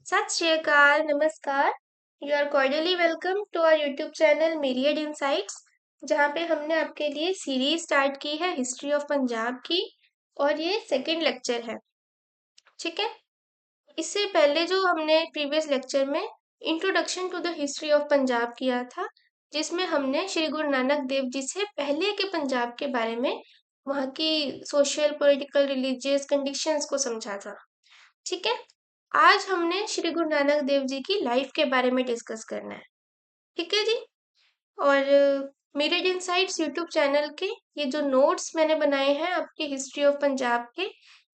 सत श्री अकाल, नमस्कार। You are cordially welcome to our YouTube channel Myriad Insights, जहाँ पे हमने आपके लिए सीरीज स्टार्ट की है हिस्ट्री ऑफ पंजाब की। और ये सेकंड लेक्चर है, ठीक है। इससे पहले जो हमने प्रीवियस लेक्चर में introduction to the history of Punjab किया था, जिसमें हमने श्री गुरु नानक देव जी से पहले के पंजाब के बारे में, वहाँ की सोशल, पॉलिटिकल, रिलीजियस कंडीशंस को समझा था, ठीक है। आज हमने श्री गुरु नानक देव जी की लाइफ के बारे में डिस्कस करना है, ठीक है जी। और मेरे इनसाइट्स यूट्यूब चैनल के ये जो नोट्स मैंने बनाए हैं आपकी हिस्ट्री ऑफ पंजाब के,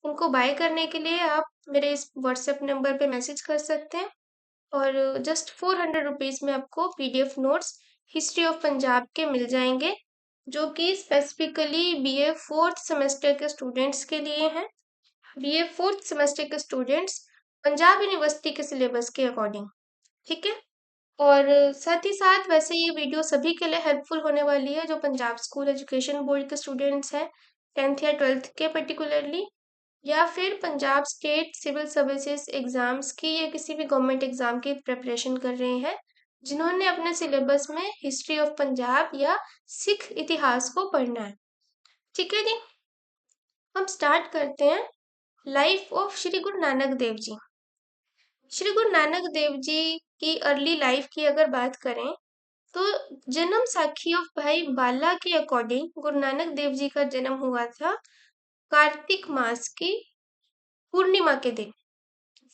उनको बाय करने के लिए आप मेरे इस व्हाट्सएप नंबर पे मैसेज कर सकते हैं। और जस्ट 400 रुपीज़ में आपको PDF notes history of Punjab के मिल जाएंगे, जो कि स्पेसिफिकली बीए फोर्थ सेमेस्टर के स्टूडेंट्स के लिए हैं। बीए फोर्थ सेमेस्टर के स्टूडेंट्स पंजाब यूनिवर्सिटी के सिलेबस के अकॉर्डिंग, ठीक है। और साथ ही साथ वैसे ये वीडियो सभी के लिए हेल्पफुल होने वाली है जो पंजाब स्कूल एजुकेशन बोर्ड के स्टूडेंट्स हैं, 10th या 12th के पर्टिकुलरली, या फिर Punjab state civil services exams की या किसी भी गवर्नमेंट एग्जाम की प्रिपरेशन कर रहे हैं, जिन्होंने अपने सिलेबस में हिस्ट्री ऑफ पंजाब या सिख इतिहास को पढ़ना है, ठीक है जी। हम स्टार्ट करते हैं लाइफ ऑफ श्री गुरु नानक देव जी। श्री गुरु नानक देव जी की अर्ली लाइफ की अगर बात करें तो जन्म साखी ऑफ भाई बाला के अकॉर्डिंग गुरु नानक देव जी का जन्म हुआ था कार्तिक मास की पूर्णिमा के दिन,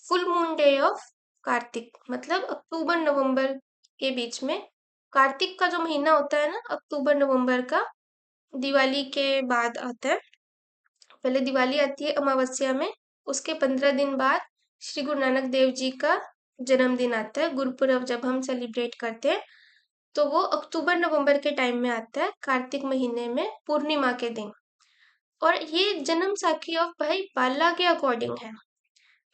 full moon day of Kartik, मतलब अक्टूबर नवंबर के बीच में। कार्तिक का जो महीना होता है ना, अक्टूबर नवंबर का, दिवाली के बाद आता है। पहले दिवाली आती है अमावस्या में, उसके 15 दिन बाद श्री गुरु नानक देव जी का जन्मदिन आता है। गुरुपुरब जब हम सेलिब्रेट करते हैं तो वो अक्टूबर नवंबर के टाइम में आता है, कार्तिक महीने में पूर्णिमा के दिन। और ये जन्म साखी ऑफ भाई बाला के अकॉर्डिंग है।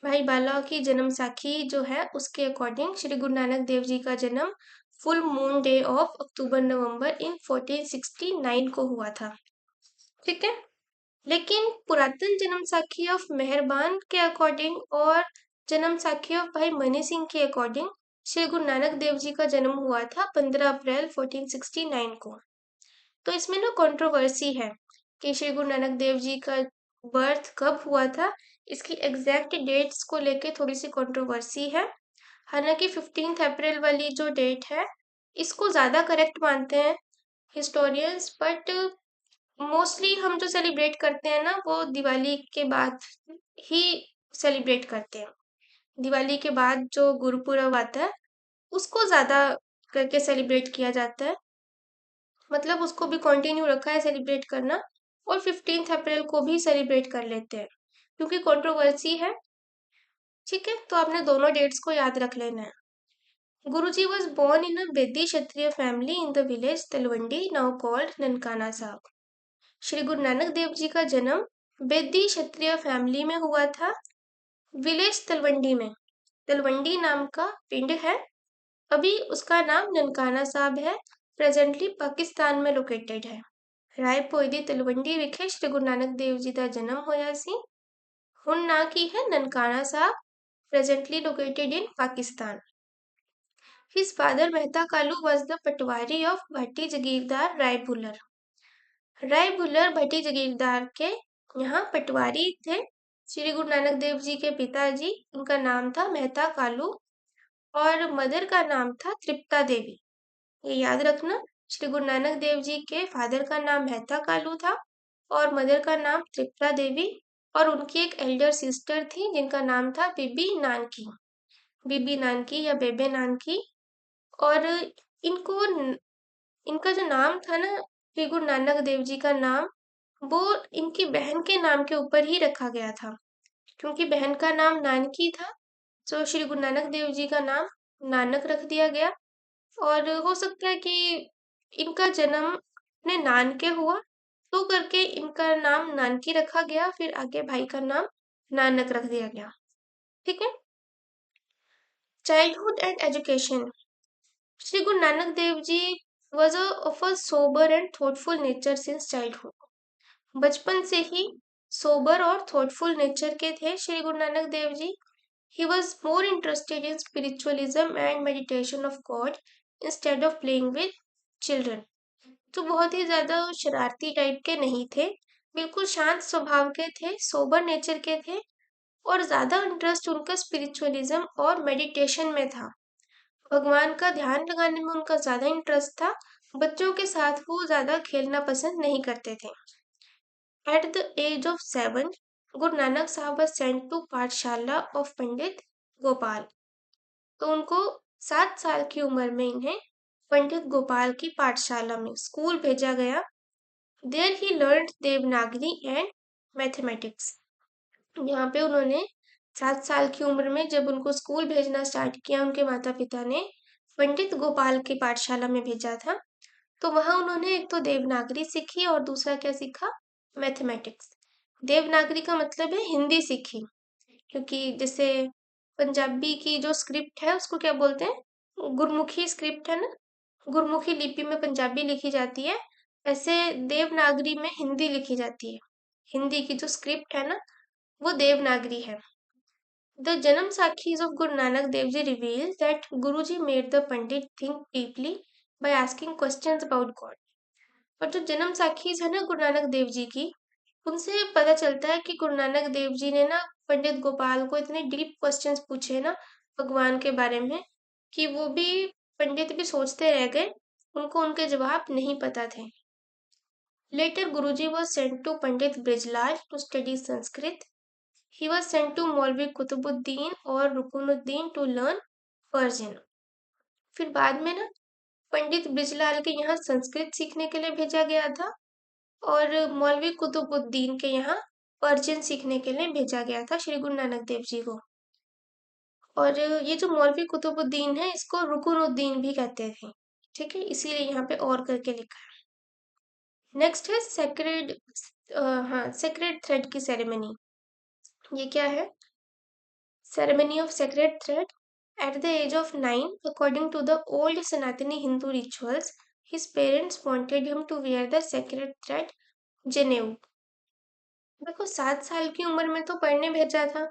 भाई बाला की जन्म साखी जो है उसके अकॉर्डिंग श्री गुरु नानक देव जी का जन्म full moon day of October November in 1469 को हुआ था, ठीक है। लेकिन पुरातन जन्म साखी ऑफ मेहरबान के अकॉर्डिंग और जन्म साखी ऑफ भाई मनी सिंह के अकॉर्डिंग श्री गुरु नानक देव जी का जन्म हुआ था 15 अप्रैल 1469 को। तो इसमें ना कंट्रोवर्सी है कि श्री गुरु नानक देव जी का बर्थ कब हुआ था। इसकी एग्जैक्ट डेट्स को लेके थोड़ी सी कंट्रोवर्सी है। हालांकि 15 अप्रैल वाली जो डेट है इसको ज़्यादा करेक्ट मानते हैं हिस्टोरियंस, बट मोस्टली हम जो सेलिब्रेट करते हैं ना वो दिवाली के बाद ही सेलिब्रेट करते हैं। दिवाली के बाद जो गुरुपुरब आता है उसको ज़्यादा करके सेलिब्रेट किया जाता है, मतलब उसको भी कंटिन्यू रखा है सेलिब्रेट करना। और 15 अप्रैल को भी सेलिब्रेट कर लेते हैं क्योंकि कंट्रोवर्सी है, ठीक है। तो आपने दोनों डेट्स को याद रख लेना है। Guruji was born in a Bedi Kshatriya family in the village Talwandi, now called Nankana साहब। श्री गुरु नानक देव जी का जन्म बेदी क्षत्रिय फैमिली में हुआ था, विलेज तलवंडी में। तलवंडी नाम का पिंड है, अभी उसका नाम ननकाना साहब है, प्रेजेंटली पाकिस्तान में लोकेटेड है। राय पोईदी तलवंडी विखे श्री गुरु नानक देव जी का जन्म होया सी। हुन ना की है ननकाना साहब, presently located in Pakistan. His father Mehta Kalu was the Patwari of भट्टी जगीरदार राय भुलर। राय भुलर भट्टी जगीरदार के यहाँ पटवारी थे। श्री गुरु नानक देव जी के पिताजी, उनका नाम था मेहता कालू और मदर का नाम था तृप्ता देवी। ये याद रखना, श्री गुरु नानक देव जी के फादर का नाम मेहता कालू था और मदर का नाम तृप्ता देवी, और उनकी एक एल्डर सिस्टर थी जिनका नाम था बीबी नानकी, बीबी नानकी या बेबे नानकी। और इनको इनका जो नाम था ना, श्री गुरु नानक देव जी का नाम, वो इनकी बहन के नाम के ऊपर ही रखा गया था, क्योंकि बहन का नाम नानकी था तो श्री गुरु नानक देव जी का नाम नानक रख दिया गया। और हो सकता है कि इनका जन्म अपने नानके हुआ तो करके इनका नाम नानकी रखा गया, फिर आगे भाई का नाम नानक रख दिया गया, ठीक है। Childhood and education. Shri Guru Nanak Dev ji was of a sober and thoughtful nature since childhood। बचपन से ही सोबर और थॉटफुल नेचर के थे श्री गुरु नानक देव जी। He was more interested in spiritualism and meditation of God instead of playing with children. तो बहुत ही ज्यादा शरारती type के नहीं थे, बिल्कुल शांत स्वभाव के थे, सोबर नेचर के थे और ज्यादा इंटरेस्ट उनका स्पिरिचुअलिज्म और मेडिटेशन में था। भगवान का ध्यान लगाने में उनका ज्यादा इंटरेस्ट था। बच्चों के साथ वो ज्यादा खेलना पसंद नहीं करते थे। एट द एज ऑफ 7, गुरु नानक साहब was sent to पाठशाला ऑफ पंडित गोपाल। तो उनको 7 साल की उम्र में इन्हें पंडित गोपाल की पाठशाला में स्कूल भेजा गया। There he learn Devanagari and mathematics. यहाँ पे उन्होंने 7 साल की उम्र में जब उनको स्कूल भेजना स्टार्ट किया, उनके माता पिता ने पंडित गोपाल की पाठशाला में भेजा था, तो वहां उन्होंने एक तो देवनागरी सीखी और दूसरा क्या सीखा, मैथमेटिक्स। देवनागरी का मतलब है हिंदी सीखी, क्योंकि जैसे पंजाबी की जो स्क्रिप्ट है उसको क्या बोलते हैं, गुरमुखी स्क्रिप्ट है ना, गुरमुखी लिपि में पंजाबी लिखी जाती है, ऐसे देवनागरी में हिंदी लिखी जाती है। हिंदी की जो स्क्रिप्ट है ना वो देवनागरी है। द जन्म Sakhis of Guru Nanak Dev ji reveal that Guruji made the pandit think deeply by asking questions about God. और जो जन्म साखीज है ना गुरु नानक देव जी की, उनसे पता चलता है कि गुरु नानक देव जी ने ना पंडित गोपाल को इतने डीप क्वेश्चंस पूछे ना भगवान के बारे में कि वो भी पंडित भी सोचते रह गए, उनको उनके जवाब नहीं पता थे। Later Guruji was sent to Pandit Brijlal to study Sanskrit. He was sent to मौलवी कुतुबुद्दीन और रुकनुद्दीन to learn Persian। फिर बाद में ना पंडित ब्रिजलाल के यहाँ संस्कृत सीखने के लिए भेजा गया था और मौलवी कुतुबुद्दीन के यहाँ पर्शियन सीखने के लिए भेजा गया था श्री गुरु नानक देव जी को। और ये जो मौलवी कुतुबुद्दीन है इसको रुकनुद्दीन भी कहते थे, ठीक है, इसीलिए यहाँ पे और करके लिखा है। नेक्स्ट है सेक्रेड, हाँ सेक्रेड थ्रेड की सेरेमनी। ये क्या है, ceremony of sacred thread. At the age of 9, according to the old Sanatani Hindu rituals, his parents wanted him to wear the sacred thread जनेऊ। देखो 7 साल की उम्र में तो पढ़ने भेजा था,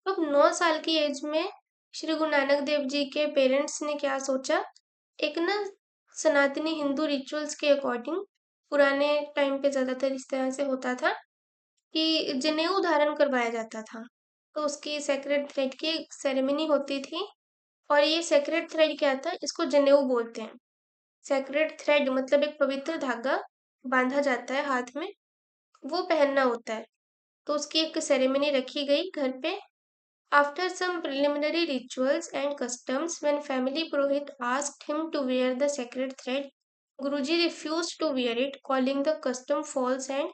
अब 9 साल की एज में श्री गुरु नानक देव जी के पेरेंट्स ने क्या सोचा, एक ना सनातनी हिंदू रिचुअल्स के अकॉर्डिंग, पुराने टाइम पे ज्यादातर इस तरह से होता था कि जनेऊ धारण करवाया जाता था, तो उसकी सेक्रेड थ्रेड की सेरेमनी होती थी। और ये सेक्रेड थ्रेड क्या था, इसको जनेऊ बोलते हैं। सेक्रेड थ्रेड मतलब एक पवित्र धागा बांधा जाता है हाथ में, वो पहनना होता है, तो उसकी एक सेरेमनी रखी गई घर पे। After some preliminary rituals and customs when family purohit asked him to wear the sacred thread, Guruji refused to wear it, calling the custom false and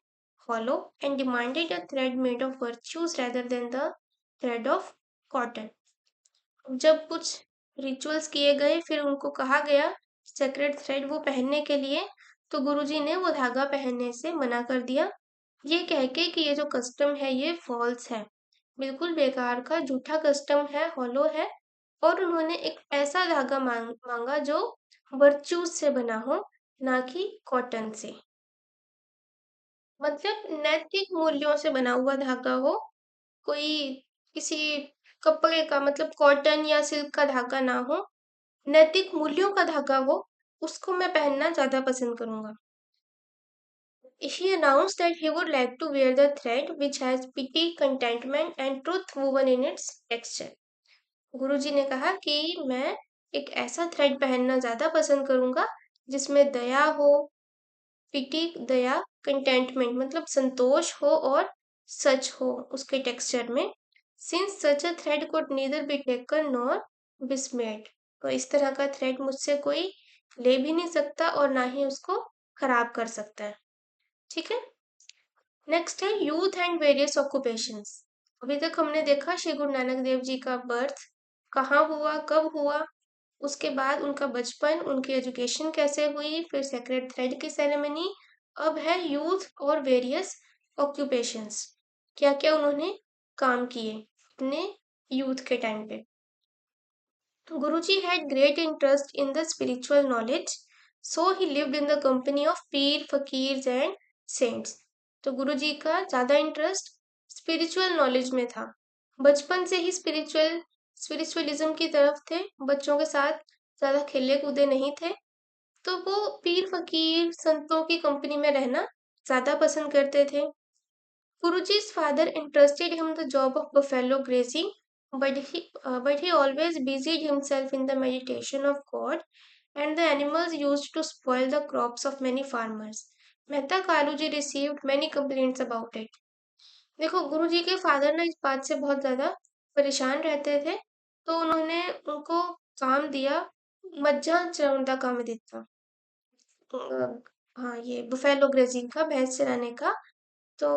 hollow and demanded a thread made of virtues rather than the thread of cotton। जब कुछ rituals किए गए फिर उनको कहा गया sacred thread वो पहनने के लिए, तो गुरुजी ने वो धागा पहनने से मना कर दिया, ये कह के कि ये जो कस्टम है ये फॉल्स है, बिल्कुल बेकार का झूठा कस्टम है, हॉलो है। और उन्होंने एक ऐसा धागा मांगा जो वर्च्यूज से बना हो, ना कि कॉटन से, मतलब नैतिक मूल्यों से बना हुआ धागा हो, कोई किसी कपड़े का मतलब कॉटन या सिल्क का धागा ना हो, नैतिक मूल्यों का धागा हो, उसको मैं पहनना ज्यादा पसंद करूंगा। He announced that he would like to wear the thread which has pity, contentment and truth woven in its texture। गुरुजी ने कहा कि मैं एक ऐसा थ्रेड पहनना ज्यादा पसंद करूंगा जिसमें दया हो, पिटी दया, कंटेंटमेंट मतलब संतोष हो और सच हो उसके टेक्सचर में। Since such a thread could neither be taken nor besmeared, तो इस तरह का थ्रेड मुझसे कोई ले भी नहीं सकता और ना ही उसको खराब कर सकता है, ठीक है। नेक्स्ट है यूथ एंड वेरियस ऑक्यूपेशंस। अभी तक हमने देखा श्री गुरु नानक देव जी का बर्थ कहाँ हुआ, कब हुआ, उसके बाद उनका बचपन, उनकी एजुकेशन कैसे हुई, फिर सेक्रेड थ्रेड की सेरेमनी। अब है यूथ और वेरियस ऑक्यूपेशंस, क्या क्या उन्होंने काम किए अपने यूथ के टाइम पे। Guruji had great interest in the spiritual knowledge, so he lived in the company of Pir, फकीर्स and saints। तो गुरुजी का ज्यादा इंटरेस्ट स्पिरिचुअल नॉलेज में था, बचपन से ही स्पिरिचुअलिज्म की तरफ थे, बच्चों के साथ ज्यादा खेले कूदे नहीं थे। तो वो पीर फकीर संतों की कंपनी में रहना ज्यादा पसंद करते थे। Guruji's father entrusted him the job of buffalo grazing, but he always busied himself in the meditation of God, and the animals used to spoil the crops of many farmers. Mehta Kaluji received many complaints about it. देखो, गुरुजी के father ना इस बात से बहुत ज्यादा परेशान रहते थे, तो उन्होंने उनको काम दिया, मज्झा चराने का काम दिया। हाँ, ये बुफेलो ग्रेजिंग का, भैंस चराने का। तो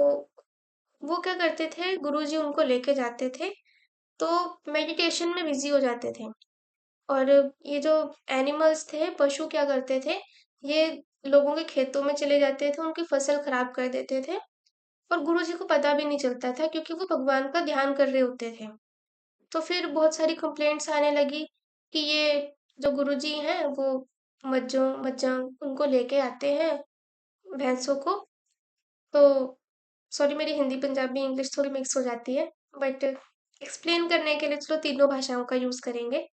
वो क्या करते थे, गुरुजी उनको लेके जाते थे, तो मेडिटेशन में बिजी हो जाते थे। और ये जो एनिमल्स थे, पशु क्या करते थे, ये लोगों के खेतों में चले जाते थे, उनकी फसल खराब कर देते थे, और गुरुजी को पता भी नहीं चलता था क्योंकि वो भगवान का ध्यान कर रहे होते थे। तो फिर बहुत सारी कंप्लेंट्स आने लगी कि ये जो गुरुजी हैं वो मज्जों मज्जा उनको लेके आते हैं, भैंसों को। तो सॉरी, मेरी हिंदी पंजाबी इंग्लिश थोड़ी मिक्स हो जाती है, बट एक्सप्लेन करने के लिए चलो तीनों भाषाओं का यूज करेंगे।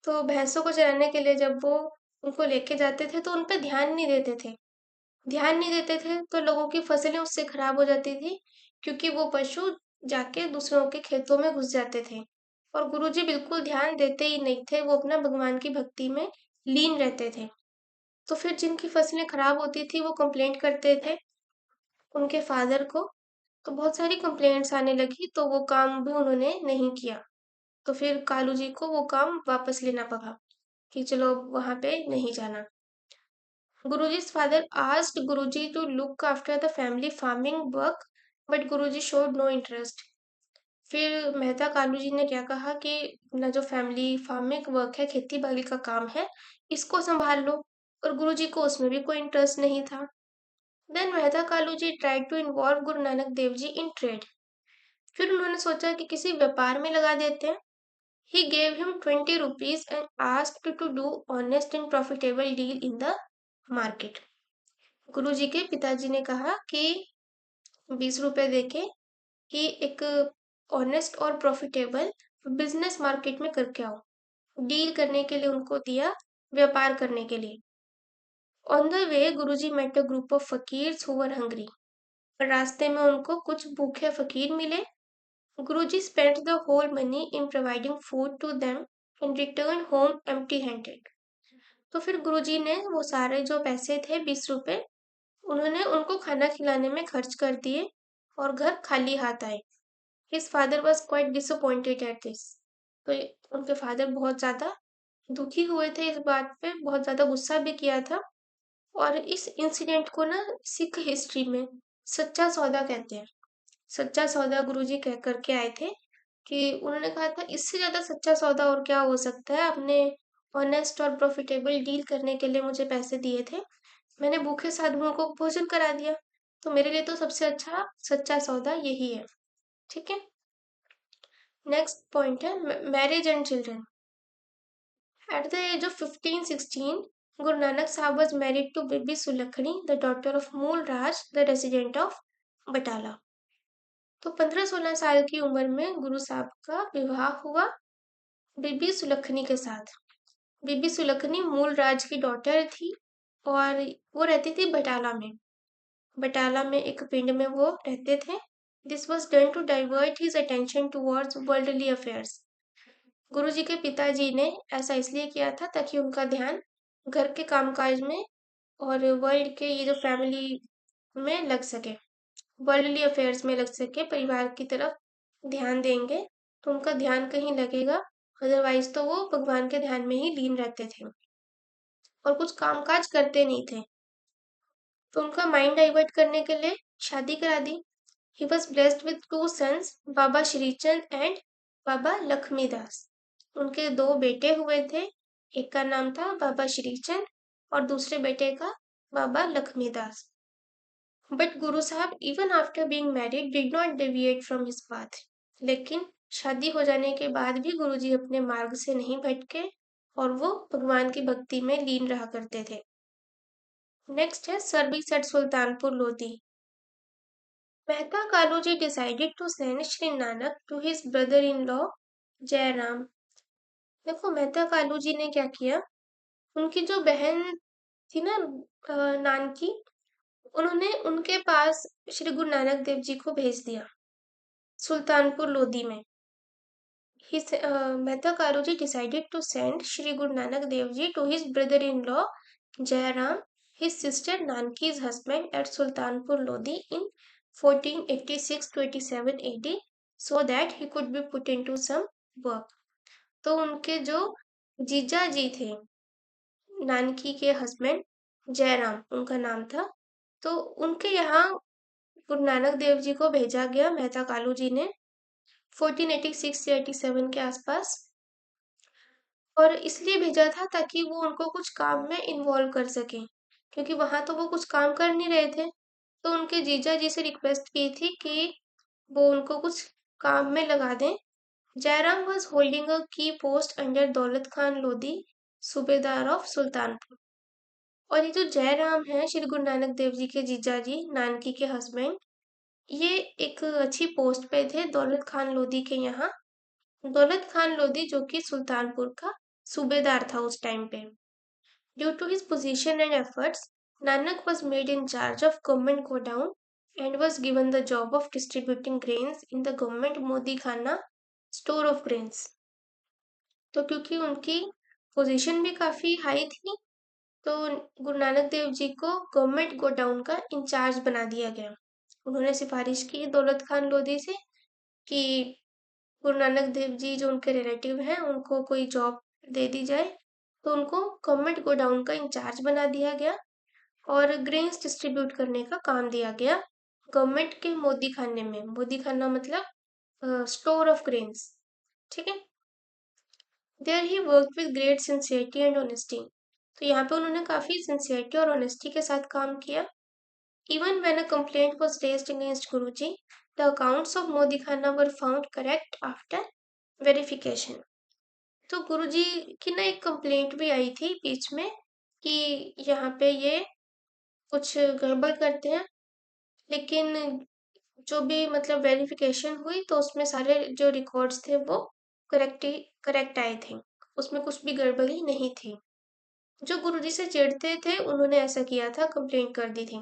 तो भैंसों को चराने के लिए जब वो उनको लेके जाते थे तो उन पर ध्यान नहीं देते थे, तो लोगों की फसलें उससे खराब हो जाती थी, क्योंकि वो पशु जाके दूसरों के खेतों में घुस जाते थे। और गुरुजी बिल्कुल ध्यान देते ही नहीं थे, वो अपना भगवान की भक्ति में लीन रहते थे। तो फिर जिनकी फसलें खराब होती थी वो कंप्लेंट करते थे उनके फादर को। तो बहुत सारी कंप्लेंट्स आने लगी, तो वो काम भी उन्होंने नहीं किया। तो फिर कालू जी को वो काम वापस लेना पड़ा कि चलो वहां पे नहीं जाना। Guruji's father asked Guruji to look after the family farming work, but Guruji showed no interest. फिर मेहता कालू जी ने क्या कहा कि अपना जो फैमिली फार्मिंग वर्क है, खेती बाड़ी का काम है, इसको संभाल लो। और गुरुजी को उसमें भी कोई इंटरेस्ट नहीं था। Then Mehta Kalu ji tried to involve Guru Nanak Dev ji in trade. फिर उन्होंने सोचा कि किसी व्यापार में लगा देते हैं। He gave him 20 rupees and asked to do honest and profitable deal in the market. गुरुजी के पिताजी ने कहा कि 20 रुपए देके कि एक ऑनेस्ट और प्रॉफिटेबल बिजनेस मार्केट में करके आओ। डील करने के लिए उनको दिया, व्यापार करने के लिए। On the way Guruji met a group of fakirs who were hungry. रास्ते में उनको कुछ भूखे फकीर मिले। Guruji spent the whole money in providing food to them and return home empty handed. तो फिर गुरुजी ने वो सारे जो पैसे थे, 20 रुपए, उन्होंने उनको खाना खिलाने में खर्च कर दिए और घर खाली हाथ आए। His father was quite disappointed at this. तो उनके फादर बहुत ज़्यादा दुखी हुए थे, इस बात पे बहुत ज़्यादा गुस्सा भी किया था। और इस इंसिडेंट को ना सिख हिस्ट्री में सच्चा सौदा कहते हैं। सच्चा सौदा गुरुजी कह करके आए थे कि उन्होंने कहा था इससे ज़्यादा सच्चा सौदा और क्या हो सकता है। आपने ऑनेस्ट और प्रॉफिटेबल डील करने के लिए मुझे पैसे दिए थे, मैंने भूखे साधुओं को भोजन करा दिया, तो मेरे लिए तो सबसे अच्छा सच्चा सौदा यही है। ठीक है, नेक्स्ट पॉइंट है marriage and children. At the age of 1516 Guru Nanak Sahib was married to Bibi Sulakhni, the daughter of Mool Raj, the resident of Batala. तो 15-16 साल की उम्र में गुरु साहब का विवाह हुआ बीबी सुलखनी के साथ। बीबी सुलखनी मूल राज की डॉटर थी और वो रहती थी बटाला में। बटाला में एक पिंड में वो रहते थे। This was done to divert his attention towards worldly affairs. Guru ji के पिताजी ने ऐसा इसलिए किया था ताकि उनका ध्यान घर के कामकाज में और वर्ल्ड के ये जो फैमिली में लग सके, वर्ल्डली अफेयर्स में लग सके, परिवार की तरफ ध्यान देंगे तो उनका ध्यान कहीं लगेगा, अदरवाइज तो वो भगवान के ध्यान में ही लीन रहते थे और कुछ कामकाज करते नहीं थे। तो उनका माइंड डाइवर्ट करने के लिए शादी करा दी। He was blessed with two sons, Baba Srichand and Baba Lakshmidas. उनके दो बेटे हुए थे, एक का नाम था बाबा श्रीचंद और दूसरे बेटे का बाबा लक्ष्मीदास। बट गुरु साहब even after being married did not deviate from his path. लेकिन शादी हो जाने के बाद भी गुरुजी अपने मार्ग से नहीं भटके और वो भगवान की भक्ति में लीन रहा करते थे। नेक्स्ट है service eight Sultanpur Lodhi. Mehta Kaluji decided to send Sri Nanak to his brother-in-law Jairam. देखो मेहता कालू जी ने क्या किया, उनकी जो बहन थी ना नानकी, उन्होंने उनके पास श्री गुरु नानक देव जी को भेज दिया सुल्तानपुर लोधी में. Mehta Kaluji decided to send Shri Guru Nanak Dev Ji to his brother-in-law Jairam, his sister Nanki's husband, at Sultanpur Lodi in 1486 to 87 AD, so that he could be put into some work. तो उनके जो जीजा जी थे, नानकी के husband Jairam उनका नाम था, तो उनके यहाँ गुरु नानक देव जी को भेजा गया मेहता कालू जी ने 1486 से 87 के आसपास. और इसलिए भेजा था ताकि वो उनको कुछ काम में इन्वॉल्व कर सकें, क्योंकि वहां तो वो कुछ काम कर नहीं रहे थे. तो उनके जीजा जी से रिक्वेस्ट की थी कि वो उनको कुछ काम में लगा दें. जयराम वॉज होल्डिंग अ की पोस्ट अंडर दौलत खान लोधी, सूबेदार ऑफ सुल्तानपुर. और ये जो जयराम है श्री गुरु नानक देव जी के जीजा जी, नानकी के हस्बैंड, ये एक अच्छी पोस्ट पे थे दौलत खान लोधी के यहाँ. दौलत खान लोधी जो कि सुल्तानपुर का सूबेदार था उस टाइम पे. Due to his position and efforts, Nanak was made in charge of government godown and was given the job of distributing grains in the government Modi खाना स्टोर ऑफ grains. तो क्योंकि उनकी पोजीशन भी काफी हाई थी, तो गुरु नानक देव जी को गवर्नमेंट गोडाउन का इंचार्ज बना दिया गया. उन्होंने सिफारिश की दौलत खान लोधी से कि गुरु नानक देव जी जो उनके रिलेटिव हैं उनको कोई जॉब दे दी जाए. तो उनको गवर्नमेंट गोडाउन का इंचार्ज बना दिया गया और ग्रेन्स डिस्ट्रीब्यूट करने का काम दिया गया गवर्नमेंट के मोदी खाने में. मोदी खाना मतलब स्टोर ऑफ ग्रेन्स. ठीक है. There he work with great sincerity and honesty. तो यहाँ पे उन्होंने काफी सिंसियरिटी और ऑनेस्टी के साथ काम किया. Even when a complaint was raised against Guruji, the accounts of Modi Khana were found correct after verification. तो गुरुजी की ना एक कंप्लेंट भी आई थी बीच में कि यहाँ पे ये कुछ गड़बड़ करते हैं, लेकिन जो भी मतलब वेरिफिकेशन हुई तो उसमें सारे जो रिकॉर्ड्स थे वो करेक्ट आए थे, उसमें कुछ भी गड़बड़ी नहीं थी. जो गुरुजी से चिढ़ते थे उन्होंने ऐसा किया था, कंप्लेंट कर दी थी.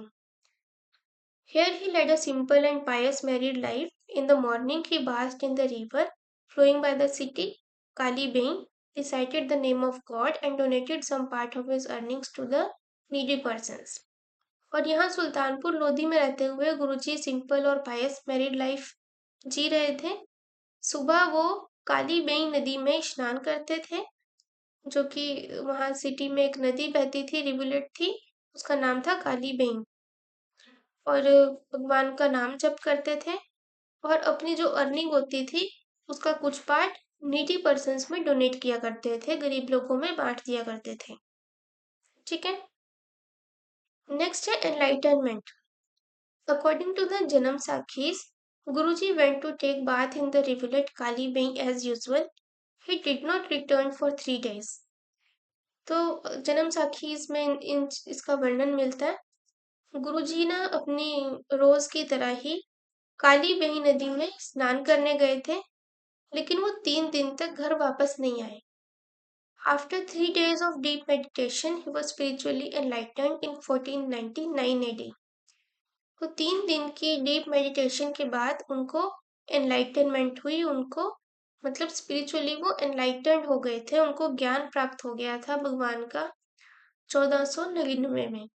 Here he led a simple and pious married life. In the morning he bathed in the river flowing by the city. Kali Bain recited the name of God and donated some part of his earnings to the needy persons. और यहाँ सुल्तानपुर लोधी में रहते हुए गुरुजी simple और पायस married life जी रहे थे. सुबह वो काली बेई नदी में स्नान करते थे, जो कि वहाँ सिटी में एक नदी बहती थी, रिवुलेट थी, उसका नाम था काली बेई. और भगवान का नाम जप करते थे और अपनी जो अर्निंग होती थी उसका कुछ पार्ट नीडी पर्सन्स में डोनेट किया करते थे, गरीब लोगों में बांट दिया करते थे. ठीक है. नेक्स्ट है एनलाइटनमेंट. अकॉर्डिंग टू द जन्म साखीज, Guruji went to take bath in the rivulet Kali Bein as usual. He did not return for 3 days. तो जन्म साखीज में इसका वर्णन मिलता है. गुरुजी ना अपनी रोज की तरह ही काली बेई नदी में स्नान करने गए थे, लेकिन वो 3 दिन तक घर वापस नहीं आए. After 3 days of deep meditation, he was spiritually enlightened in 1499 AD. तो 3 दिन की डीप मेडिटेशन के बाद उनको एनलाइटनमेंट हुई. उनको मतलब स्पिरिचुअली वो एनलाइटेंड हो गए थे, उनको ज्ञान प्राप्त हो गया था भगवान का 1499 में.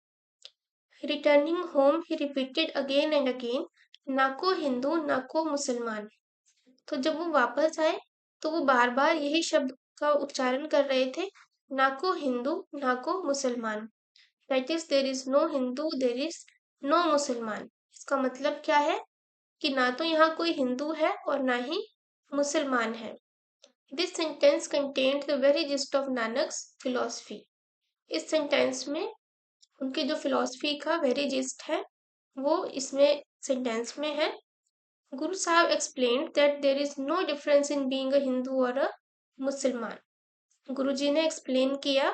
Returning home he repeated again and again, ना को हिंदू ना को मुसलमान. तो जब वो वापस आए तो वो बार बार यही शब्द का उच्चारण कर रहे थे, ना को हिंदू ना को Musalman. That is there is no Hindu, there is no Musalman. इसका मतलब क्या है कि ना तो यहाँ कोई हिंदू है और ना ही मुसलमान है. This sentence contained the very gist of Nanak's philosophy. इस सेंटेंस में उनकी जो फिलोसफी का वेरी जिस्ट है वो इसमें सेंटेंस में है. Guru Sahib explained that there is no difference in being a Hindu or a Musliman. गुरुजी ने एक्सप्लेन किया